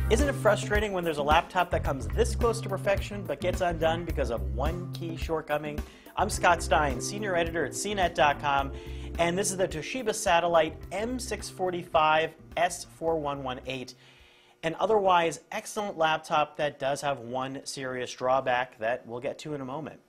Isn't it frustrating when there's a laptop that comes this close to perfection but gets undone because of one key shortcoming? I'm Scott Stein, Senior Editor at CNET.com, and this is the Toshiba Satellite M645 S4118, an otherwise excellent laptop that does have one serious drawback that we'll get to in a moment.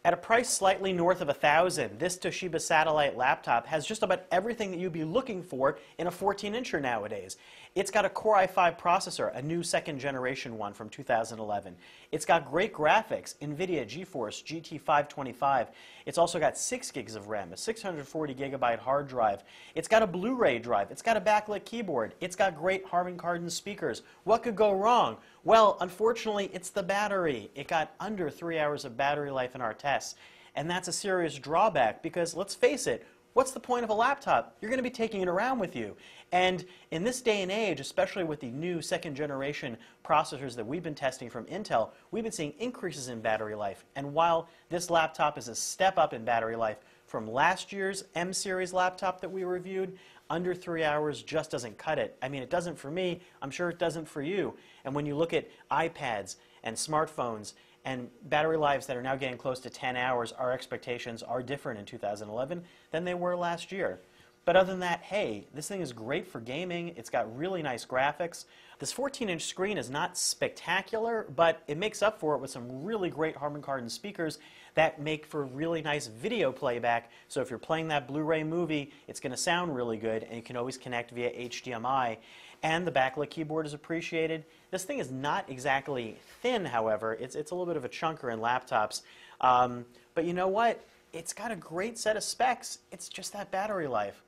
At a price slightly north of $1,000, this Toshiba Satellite laptop has just about everything that you'd be looking for in a 14-incher nowadays. It's got a Core i5 processor, a new second generation one from 2011. It's got great graphics, NVIDIA GeForce GT 525. It's also got 6 gigs of RAM, a 640 gigabyte hard drive. It's got a Blu-ray drive. It's got a backlit keyboard. It's got great Harman Kardon speakers. What could go wrong? Well, unfortunately, it's the battery. It got under 3 hours of battery life in our tests. And that's a serious drawback because, let's face it, what's the point of a laptop? You're going to be taking it around with you. And in this day and age, especially with the new second generation processors that we've been testing from Intel, we've been seeing increases in battery life. And while this laptop is a step up in battery life from last year's M series laptop that we reviewed, under 3 hours just doesn't cut it. I mean, it doesn't for me. I'm sure it doesn't for you. And when you look at iPads and smartphones and battery lives that are now getting close to 10 hours, our expectations are different in 2011 than they were last year. But other than that, hey, this thing is great for gaming. It's got really nice graphics. This 14-inch screen is not spectacular, but it makes up for it with some really great Harman Kardon speakers that make for really nice video playback. So if you're playing that Blu-ray movie, it's going to sound really good, and you can always connect via HDMI. And the backlit keyboard is appreciated. This thing is not exactly thin, however. It's a little bit of a chunker in laptops. But you know what? It's got a great set of specs. It's just that battery life.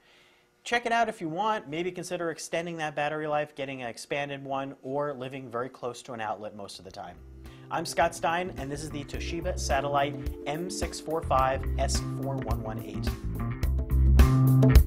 Check it out if you want. Maybe consider extending that battery life, getting an expanded one, or living very close to an outlet most of the time. I'm Scott Stein, and this is the Toshiba Satellite M645 S4118.